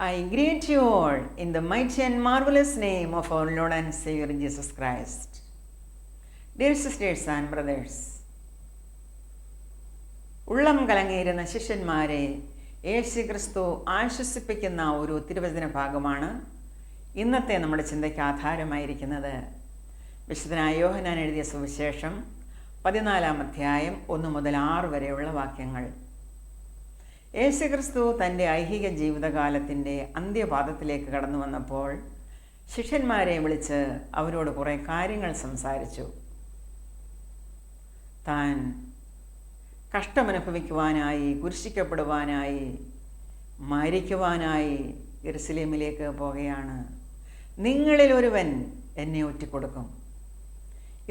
I greet you all in the mighty and marvelous name of our Lord and Savior Jesus Christ. Dear sisters and brothers, ഉള്ളം കലങ്ങിയിരുന്ന ശിഷ്യന്മാരെ യേശുക്രിസ്തു ആശ്വസിപ്പിക്കുന്ന ഒരു തിരുവചന ഭാഗമാണ് ഇന്നത്തെ നമ്മുടെ ചിന്തയ്ക്ക് ആധാരമായിരിക്കുന്നത്. വിശുദ്ധനായ യോഹന്നാൻ എഴുതിയ സുവിശേഷം 14-ാം അധ്യായം 1 മുതൽ 6 വരെയുള്ള വാക്യങ്ങൾ. യേശുക്രിസ്തു തൻ്റെ ഐഹിക ജീവിതകാലത്തിൻ്റെ അന്ത്യപാദത്തിലേക്ക് കടന്നു വന്നപ്പോൾ ശിഷ്യന്മാരെ വിളിച്ച് അവരോട് കുറേ കാര്യങ്ങൾ സംസാരിച്ചു. താൻ കഷ്ടമനുഭവിക്കുവാനായി, കുരിശിക്കപ്പെടുവാനായി, മരിക്കുവാനായി യെരുശലേമിലേക്ക് പോകുകയാണ്. നിങ്ങളിൽ ഒരുവൻ എന്നെ ഒറ്റിക്കൊടുക്കും.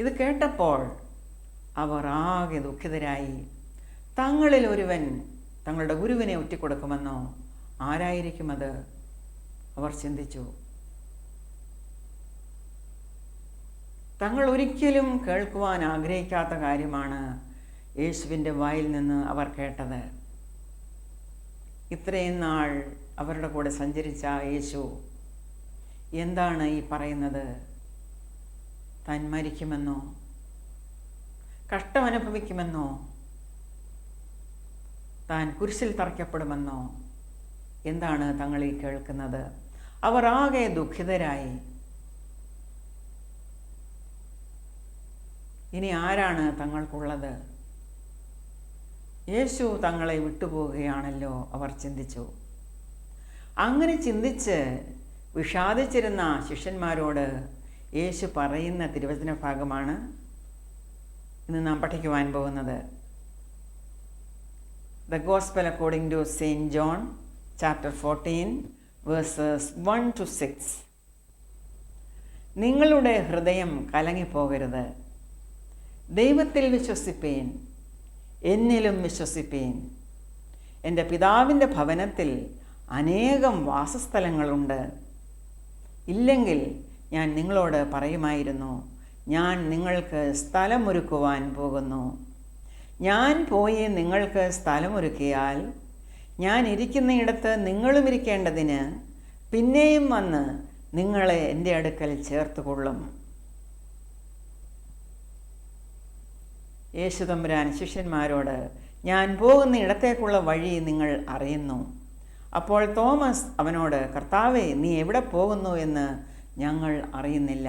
ഇത് കേട്ടപ്പോൾ അവർ ആകെ ദുഃഖിതരായി. തങ്ങളിൽ ഒരുവൻ തങ്ങളുടെ ഗുരുവിനെ ഒറ്റിക്കൊടുക്കുമെന്നോ? ആരായിരിക്കും അത്? അവർ ചിന്തിച്ചു. തങ്ങൾ ഒരിക്കലും കേൾക്കുവാൻ ആഗ്രഹിക്കാത്ത കാര്യമാണ് യേശുവിൻ്റെ വായിൽ നിന്ന് അവർ കേട്ടത്. ഇത്രയും നാൾ അവരുടെ കൂടെ സഞ്ചരിച്ച യേശു എന്താണ് ഈ പറയുന്നത്? താൻ മരിക്കുമെന്നോ, കഷ്ടമനുഭവിക്കുമെന്നോ, താൻ കുരിശിൽ തറയ്ക്കപ്പെടുമെന്നോ? എന്താണ് തങ്ങൾ ഈ കേൾക്കുന്നത്? അവർ ആകെ ദുഃഖിതരായി. ഇനി ആരാണ് തങ്ങൾക്കുള്ളത്? യേശു തങ്ങളെ വിട്ടുപോവുകയാണല്ലോ, അവർ ചിന്തിച്ചു. അങ്ങനെ ചിന്തിച്ച് വിഷാദിച്ചിരുന്ന ശിഷ്യന്മാരോട് യേശു പറയുന്ന തിരുവചന ഭാഗമാണ് ഇന്ന് നാം പഠിക്കുവാൻ പോകുന്നത്. The Gospel according to St. John, chapter 14, verses 1 to 6. നിങ്ങളുടെ ഹൃദയം കലങ്ങിപ്പോകരുത്. ദൈവത്തിൽ വിശ്വസിപ്പീൻ, എന്നിലും വിശ്വസിപ്പീൻ. എൻ്റെ പിതാവിൻ്റെ ഭവനത്തിൽ അനേകം വാസസ്ഥലങ്ങളുണ്ട്. ഇല്ലെങ്കിൽ ഞാൻ നിങ്ങളോട് പറയുമായിരുന്നു, ഞാൻ നിങ്ങൾക്ക് സ്ഥലമൊരുക്കുവാൻ പോകുന്നു. ഞാൻ പോയി നിങ്ങൾക്ക് സ്ഥലമൊരുക്കിയാൽ ഞാൻ ഇരിക്കുന്നയിടത്ത് നിങ്ങളും ഇരിക്കേണ്ടതിന് പിന്നെയും വന്ന് നിങ്ങളെ എൻ്റെ അടുക്കൽ ചേർത്തുകൊള്ളും. യേശു തമ്പുരാൻ ശിഷ്യന്മാരോട്, ഞാൻ പോകുന്ന ഇടത്തേക്കുള്ള വഴി നിങ്ങൾ അറിയുന്നു. അപ്പോൾ തോമസ് അവനോട്, കർത്താവേ, നീ എവിടെ പോകുന്നു എന്ന് ഞങ്ങൾ അറിയുന്നില്ല,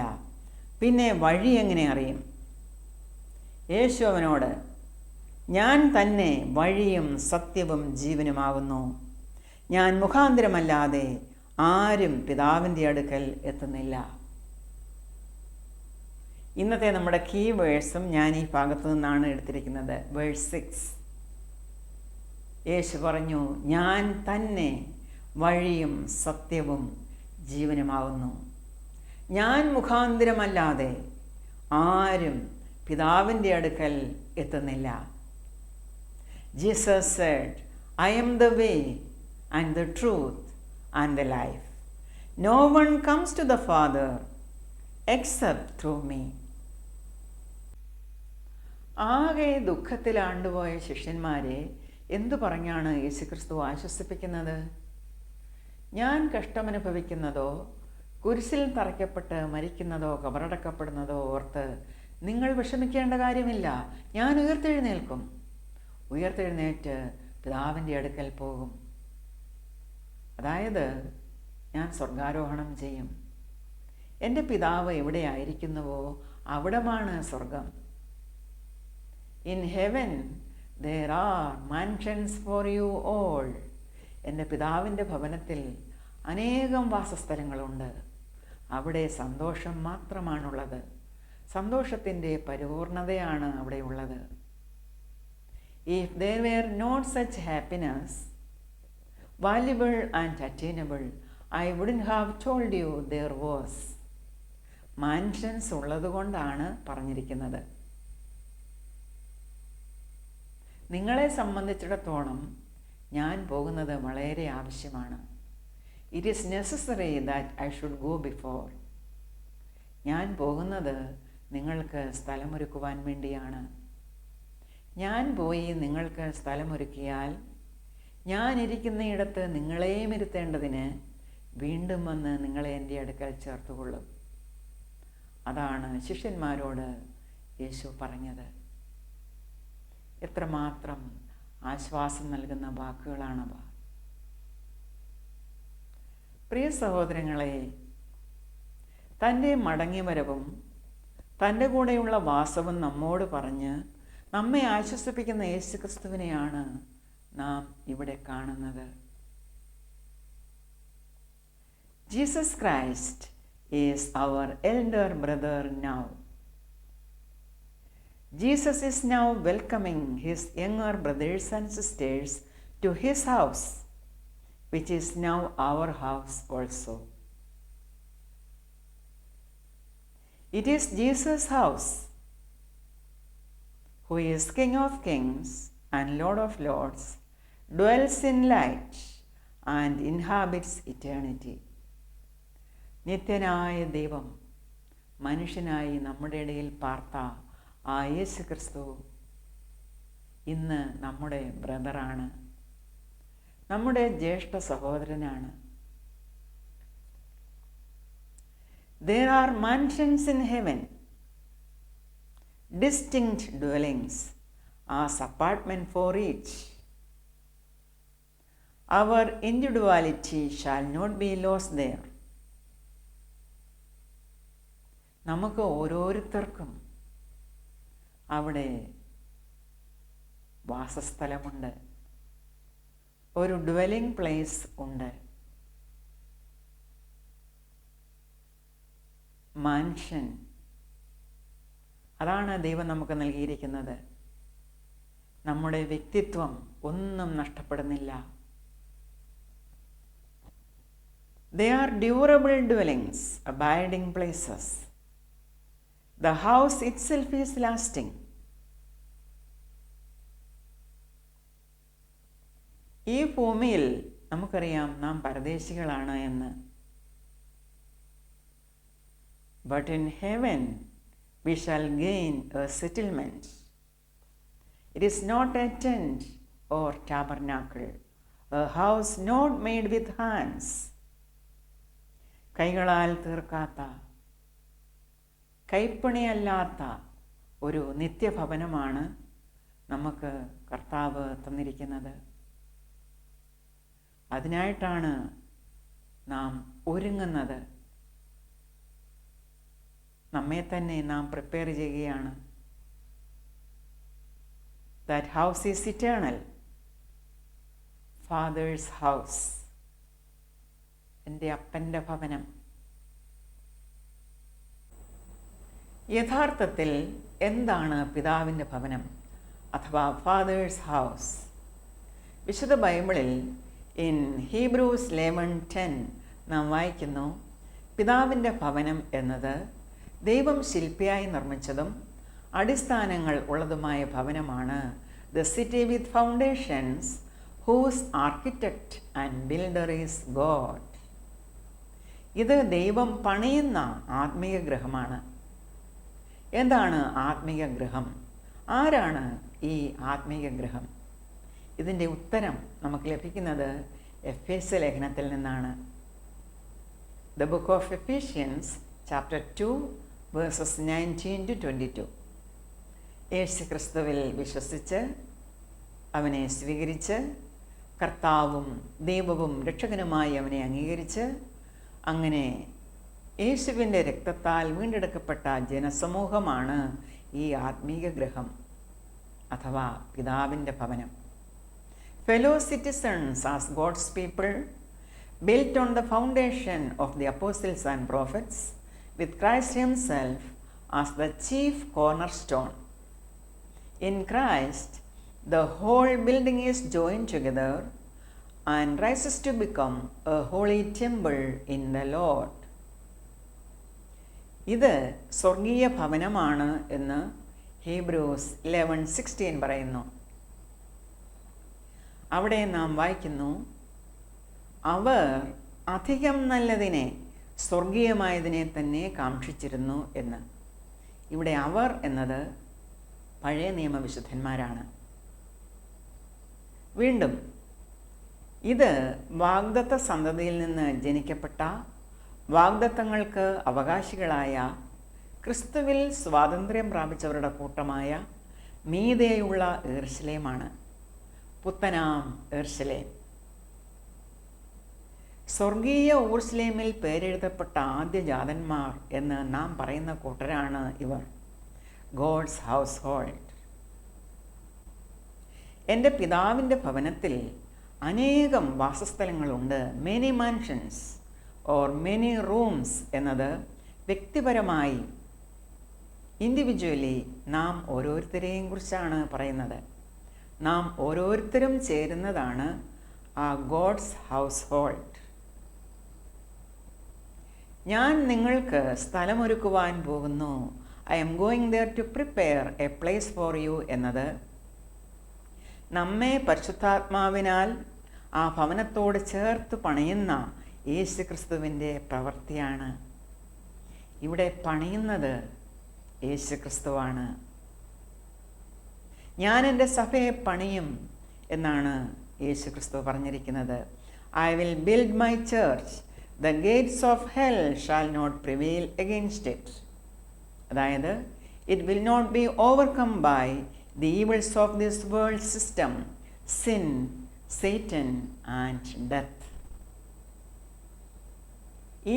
പിന്നെ വഴി എങ്ങനെ അറിയും? യേശു അവനോട്, ഞാൻ തന്നെ വഴിയും സത്യവും ജീവനുമാകുന്നു. ഞാൻ മുഖാന്തരമല്ലാതെ ആരും പിതാവിൻ്റെ അടുക്കൽ എത്തുന്നില്ല. ഇന്നത്തെ നമ്മുടെ കീ വേഴ്സും ഞാൻ ഈ ഭാഗത്തു നിന്നാണ് എടുത്തിരിക്കുന്നത്. വേഴ്സ് 6. യേശു പറഞ്ഞു, ഞാൻ തന്നെ വഴിയും സത്യവും ജീവനുമാകുന്നു. ഞാൻ മുഖാന്തരമല്ലാതെ ആരും പിതാവിൻ്റെ അടുക്കൽ എത്തുന്നില്ല. Jesus said, I am the way and the truth and the life. No one comes to the Father except through me. ആകെ ദുഃഖത്തിലാണ്ടുപോയ ശിഷ്യന്മാരെ എന്തു പറഞ്ഞാണ് യേശുക്രിസ്തു ആശ്വസിപ്പിക്കുന്നത്? ഞാൻ കഷ്ടമനുഭവിക്കുന്നതോ, കുരിശിൽ തറയ്ക്കപ്പെട്ട് മരിക്കുന്നതോ, കബറടക്കപ്പെടുന്നതോ ഓർത്ത് നിങ്ങൾ വിഷമിക്കേണ്ട കാര്യമില്ല. ഞാൻ ഉയർത്തെഴുന്നേൽക്കും. ഉയർത്തെഴുന്നേറ്റ് പിതാവിൻ്റെ അടുക്കൽ പോകും. അതായത് ഞാൻ സ്വർഗാരോഹണം ചെയ്യും. എൻ്റെ പിതാവ് എവിടെയായിരിക്കുന്നുവോ അവിടമാണ് സ്വർഗം. In heaven there are mansions for you all. എൻ്റെ പിതാവിൻ്റെ ഭവനത്തിൽ അനേകം വാസസ്ഥലങ്ങളുണ്ട്. അവിടെ സന്തോഷം മാത്രമാണുള്ളത്. സന്തോഷത്തിൻ്റെ പരിപൂർണതയാണ് അവിടെയുള്ളത്. If there were not such happiness, valuable and attainable, I wouldn't have told you there was. Mansions ഉള്ളതുകൊണ്ടാണ് പറഞ്ഞിരിക്കുന്നത്. നിങ്ങളെ സംബന്ധിച്ചിടത്തോളം ഞാൻ പോകുന്നത് വളരെ ആവശ്യമാണ്. It is necessary that I should go before. ഞാൻ പോകുന്നത് നിങ്ങൾക്ക് സ്ഥലമൊരുക്കുവാൻ വേണ്ടിയാണ്. ഞാൻ പോയി നിങ്ങൾക്ക് സ്ഥലമൊരുക്കിയാൽ ഞാൻ ഇരിക്കുന്നയിടത്ത് നിങ്ങളെയും ഇരുത്തേണ്ടതിന് വീണ്ടും വന്ന് നിങ്ങളെ എൻ്റെ അടുക്കൽ ചേർത്തുകൊള്ളും. അതാണ് ശിഷ്യന്മാരോട് യേശു പറഞ്ഞത്. എത്രമാത്രം ആശ്വാസം നൽകുന്ന വാക്കുകളാണവ. പ്രിയ സഹോദരങ്ങളെ, തൻ്റെ മടങ്ങിവരവും തൻ്റെ കൂടെയുള്ള വാസവും നമ്മോട് പറഞ്ഞ് നമ്മെ ആശ്വസിപ്പിക്കുന്ന യേശുക്രിസ്തുവിനെയാണ് നാം ഇവിടെ കാണുന്നത്. Jesus Christ is our elder brother now. Jesus is now welcoming his younger brothers and sisters to his house, which is now our house also. It is Jesus' house, who is King of kings and Lord of lords, dwells in light and inhabits eternity. നിത്യനായ ദൈവം മനുഷ്യനായി നമ്മുടെ ഇടയിൽ പാർത്ത ആ യേശു ക്രിസ്തു ഇന്ന് നമ്മുടെ ബ്രദറാണ്, നമ്മുടെ ജ്യേഷ്ഠ സഹോദരനാണ്. There are mansions in heaven, distinct dwellings as apartment for each. Our individuality shall not be lost there. നമുക്ക് ഓരോരുത്തർക്കും അവിടെ വാസസ്ഥലമുണ്ട്, ഒരു ഡ്വെല്ലിംഗ് പ്ലേസ് ഉണ്ട്. മാൻഷൻ, അതാണ് ദൈവം നമുക്ക് നൽകിയിരിക്കുന്നത്. നമ്മുടെ വ്യക്തിത്വം ഒന്നും നഷ്ടപ്പെടുന്നില്ല. They are durable dwellings, abiding places. The house itself is lasting. ഈ ഭൂമിയിൽ നമുക്കറിയാം നാം പരദേശികളാണ് എന്ന്. But in heaven we shall gain a settlement. It is not a tent or tabernacle, a house not made with hands. കൈകളാൽ തീർക്കാത്ത, കൈപ്പണിയല്ലാത്ത ഒരു നിത്യഭവനമാണ് നമുക്ക് കർത്താവ് തന്നിരിക്കുന്നത്. അതിനായിട്ടാണ് നാം ഒരുങ്ങുന്നത്. നമ്മെ തന്നെ നാം പ്രിപ്പയർ ചെയ്യുകയാണ്. That house is eternal, fathers house, എൻ്റെ അപ്പൻ്റെ ഭവനം. യഥാർത്ഥത്തിൽ എന്താണ് പിതാവിൻ്റെ ഭവനം അഥവാ ഫാദേഴ്സ് ഹൗസ്? വിശുദ്ധ ബൈബിളിൽ ഇൻ ഹീബ്രൂസ് 11:10 നാം വായിക്കുന്നു, പിതാവിൻ്റെ ഭവനം എന്നത് ദൈവം ശില്പിയായി നിർമ്മിച്ചതും അടിസ്ഥാനങ്ങൾ ഉള്ളതുമായ ഭവനമാണ്. The city with foundations whose architect and builder is God. ഇത് ദൈവം പണിയുന്ന ആത്മീയ ഗൃഹമാണ്. എന്താണ് ആത്മീയ ഗൃഹം? ആരാണ് ഈ ആത്മീയ ഗൃഹം? ഇതിൻ്റെ ഉത്തരം നമുക്ക് ലഭിക്കുന്നത് എഫേസ്യ ലേഖനത്തിൽ നിന്നാണ്. The book of Ephesians chapter 2 versus 19-22. യേശു ക്രിസ്തുവിൽ വിശ്വസിച്ച് അവനെ സ്വീകരിച്ച് കർത്താവും ദൈവവും രക്ഷകനുമായി അവനെ അംഗീകരിച്ച് അങ്ങനെ യേശുവിൻ്റെ രക്തത്താൽ വീണ്ടെടുക്കപ്പെട്ട ജനസമൂഹമാണ് ഈ ആത്മീയ ഗൃഹം അഥവാ പിതാവിൻ്റെ ഭവനം. Fellow citizens as God's people, built on the foundation of the apostles and prophets, with Christ himself as the chief corner stone. In Christ the whole building is joined together and rises to become a holy temple in the Lord. ഇത് സ്വർഗീയ ഭവനമാണ് എന്ന് Hebrews 11:16 പറയുന്നു. അവിടെ നാം വായിക്കുന്നു, അവർ അധികം നല്ലതിനെ, സ്വർഗീയമായതിനെ തന്നെ കാക്ഷിച്ചിരുന്നു എന്ന്. ഇവിടെ അവർ എന്നത് പഴയ നിയമവിശുദ്ധന്മാരാണ്. വീണ്ടും ഇത് വാഗ്ദത്ത സന്തതിയിൽ നിന്ന് ജനിക്കപ്പെട്ട വാഗ്ദത്തങ്ങൾക്ക് അവകാശികളായ ക്രിസ്തുവിൽ സ്വാതന്ത്ര്യം പ്രാപിച്ചവരുടെ കൂട്ടമായ മീതെയുള്ള യെരുശലേമാണ്, പുത്തനാം യെരുശലേം. സ്വർഗീയ ഊർശ്ലേമിൽ പേരെഴുതപ്പെട്ട ആദ്യജാതന്മാർ എന്ന് നാം പറയുന്ന കൂട്ടരാണ് ഇവർ, ഗോഡ്സ് ഹൗസ് ഹോൾഡ്. എൻ്റെ പിതാവിൻ്റെ ഭവനത്തിൽ അനേകം വാസസ്ഥലങ്ങളുണ്ട്. Many mansions or many rooms എന്നത് വ്യക്തിപരമായി, ഇൻഡിവിജ്വലി നാം ഓരോരുത്തരെയും കുറിച്ചാണ് പറയുന്നത്. നാം ഓരോരുത്തരും ചേരുന്നതാണ് ആ ഗോഡ്സ് ഹൗസ് ഹോൾഡ്. ഞാൻ നിങ്ങൾക്ക് സ്ഥലമൊരുക്കുവാൻ പോകുന്നു, I am going there to prepare a place for you എന്നത് നമ്മെ പരിശുദ്ധാത്മാവിനാൽ ആ ഭവനത്തോട് ചേർത്ത് പണിയുന്ന യേശു ക്രിസ്തുവിൻ്റെ പ്രവൃത്തിയാണ്. ഇവിടെ പണിയുന്നത് യേശു ക്രിസ്തുവാണ്. ഞാൻ എൻ്റെ സഭയെ പണിയും എന്നാണ് യേശു ക്രിസ്തു പറഞ്ഞിരിക്കുന്നത്. I will build my church, the gates of hell shall not prevail against it. അതായത് it will not be overcome by the evils of this world system, sin, Satan and death.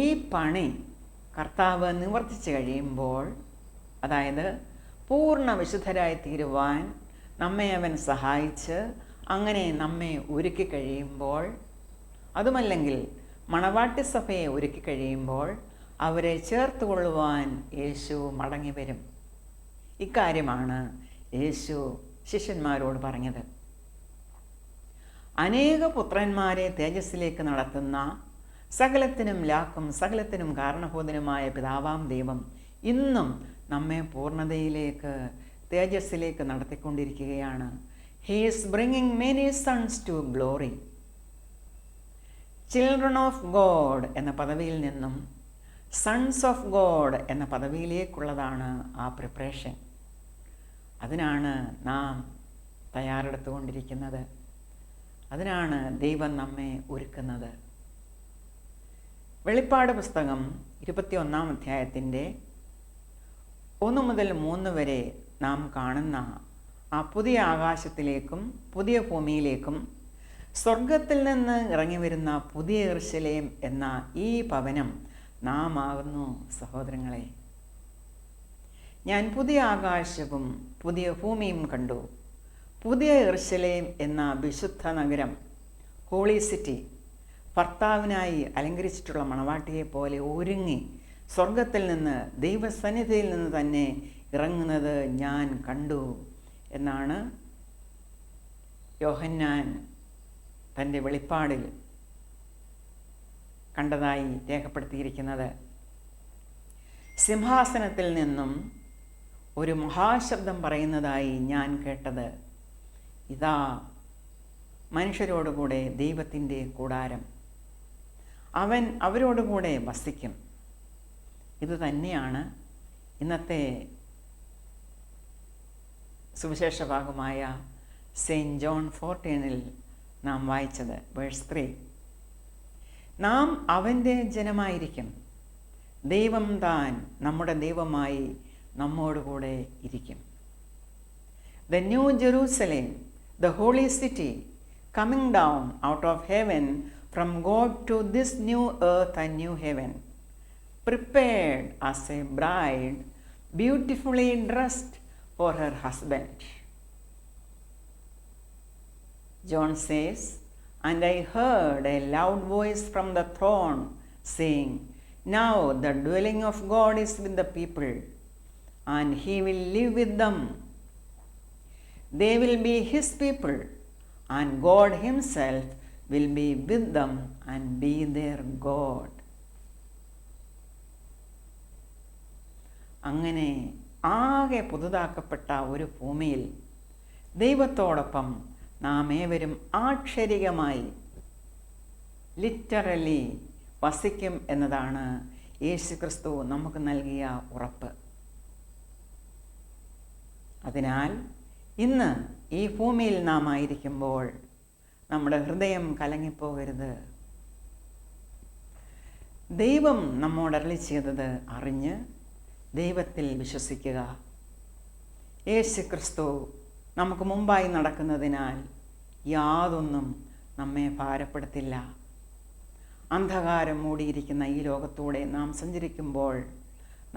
ഈ പണി കർത്താവ് നിവർത്തിച്ചു കഴിയുമ്പോൾ, അതായത് പൂർണ്ണ വിശുദ്ധരായി തീരുവാൻ നമ്മെ അവൻ സഹായിച്ച് അങ്ങനെ നമ്മെ ഒരുക്കി കഴിയുമ്പോൾ, അതുമല്ലെങ്കിൽ മണവാട്ടി സഭയെ ഒരുക്കി കഴിയുമ്പോൾ അവരെ ചേർത്ത് കൊള്ളുവാൻ യേശു മടങ്ങി വരും. ഇക്കാര്യമാണ് യേശു ശിഷ്യന്മാരോട് പറഞ്ഞത്. അനേക പുത്രന്മാരെ തേജസ്സിലേക്ക് നടത്തുന്ന സകലത്തിനും ലാക്കും സകലത്തിനും കാരണഭൂതനുമായ പിതാവാം ദൈവം ഇന്നും നമ്മെ പൂർണ്ണതയിലേക്ക്, തേജസ്സിലേക്ക് നടത്തിക്കൊണ്ടിരിക്കുകയാണ്. He is bringing many sons to glory. Children of God എന്ന പദവിയിൽ നിന്നും സൺസ് ഓഫ് ഗോഡ് എന്ന പദവിയിലേക്കുള്ളതാണ് ആ പ്രിപ്പറേഷൻ. അതിനാണ് നാം തയ്യാറെടുത്തുകൊണ്ടിരിക്കുന്നത്. അതിനാണ് ദൈവം നമ്മെ ഒരുക്കുന്നത്. വെളിപ്പാട് പുസ്തകം 21-ാം അധ്യായത്തിൻ്റെ 1 മുതൽ 3 വരെ നാം കാണുന്ന ആ പുതിയ ആകാശത്തിലേക്കും പുതിയ ഭൂമിയിലേക്കും സ്വർഗത്തിൽ നിന്ന് ഇറങ്ങി വരുന്ന പുതിയ യെരുശലേം എന്ന ഈ ഭവനം നാം ആകുന്നു സഹോദരങ്ങളെ. ഞാൻ പുതിയ ആകാശവും പുതിയ ഭൂമിയും കണ്ടു. പുതിയ യെരുശലേം എന്ന വിശുദ്ധ നഗരം, ഹോളി സിറ്റി, ഭർത്താവിനായി അലങ്കരിച്ചിട്ടുള്ള മണവാട്ടിയെ പോലെ ഒരുങ്ങി സ്വർഗത്തിൽ നിന്ന്, ദൈവസന്നിധിയിൽ നിന്ന് തന്നെ ഇറങ്ങുന്നത് ഞാൻ കണ്ടു എന്നാണ് യോഹന്നാൻ തൻ്റെ വെളിപ്പാടിൽ കണ്ടതായി രേഖപ്പെടുത്തിയിരിക്കുന്നത്. സിംഹാസനത്തിൽ നിന്നും ഒരു മഹാശബ്ദം പറയുന്നതായി ഞാൻ കേട്ടത്, ഇതാ മനുഷ്യരോടുകൂടെ ദൈവത്തിൻ്റെ കൂടാരം, അവൻ അവരോടുകൂടെ വസിക്കും. ഇതുതന്നെയാണ് ഇന്നത്തെ സുവിശേഷ ഭാഗമായ സെയിൻറ്റ് ജോൺ 14 നാം വായിച്ചത്, വേഴ്സ് 3. നാം അവൻ്റെ ജനമായിരിക്കും, ദൈവം താൻ നമ്മുടെ ദൈവമായി നമ്മോടുകൂടെ ഇരിക്കും. The new Jerusalem, the holy city, coming down out of heaven from God to this new earth and new heaven, prepared as a bride beautifully dressed for her husband. John says, and I heard a loud voice from the throne saying, now the dwelling of God is with the people, and he will live with them. They will be his people, and God himself will be with them and be their God. അങ്ങനെ ആകെ പുതുതാക്കപ്പെട്ട ഒരു ഭൂമിയിൽ ദൈവത്തോടൊപ്പം നാം ഏവരും ആക്ഷരികമായി, literally വസിക്കും എന്നതാണ് യേശു ക്രിസ്തു നമുക്ക് നൽകിയ ഉറപ്പ്. അതിനാൽ ഇന്ന് ഈ ഭൂമിയിൽ നാം ആയിരിക്കുമ്പോൾ നമ്മുടെ ഹൃദയം കലങ്ങിപ്പോകരുത്. ദൈവം നമ്മോട് അരുളി ചെയ്തത് അറിഞ്ഞ് ദൈവത്തിൽ വിശ്വസിക്കുക. യേശു ക്രിസ്തു നമുക്ക് മുമ്പായി നടക്കുന്നതിനാൽ യാതൊന്നും നമ്മെ ഭാരപ്പെടുത്തില്ല. അന്ധകാരം മൂടിയിരിക്കുന്ന ഈ ലോകത്തൂടെ നാം സഞ്ചരിക്കുമ്പോൾ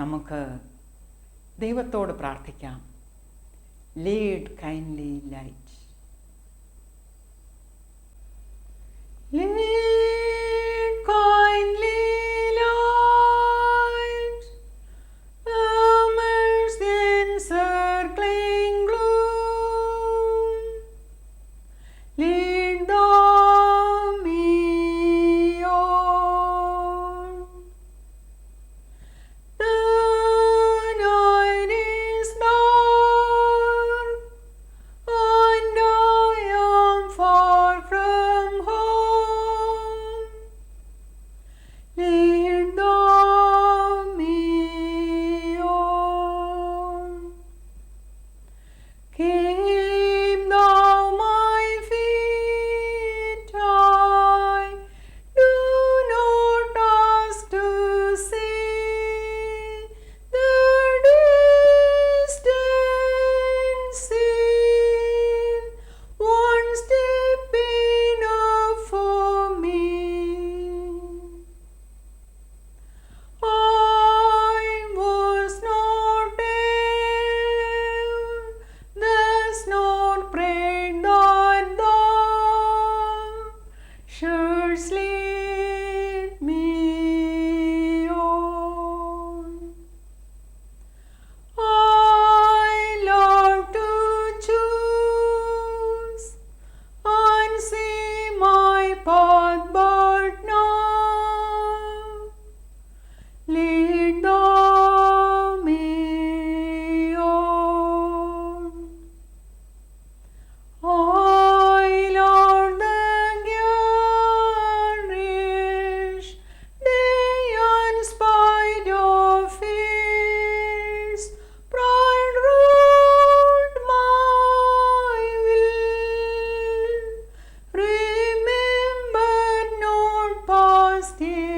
നമുക്ക് ദൈവത്തോട് പ്രാർത്ഥിക്കാം. Lead kindly light. Lead kindly light, immersed in circling gloom. Lead thou me on. The night is dark, and I am far from home. Lead thou me on. Keep thou my feet, I do not ask to see the distant scene. One step enough for me. I was not there, thus not prayed that thou shouldst lead me on. I love to choose and see my path, but now lead thou me on. I love the garish day in spite of fears. Pride ruled my will, remembered not past years.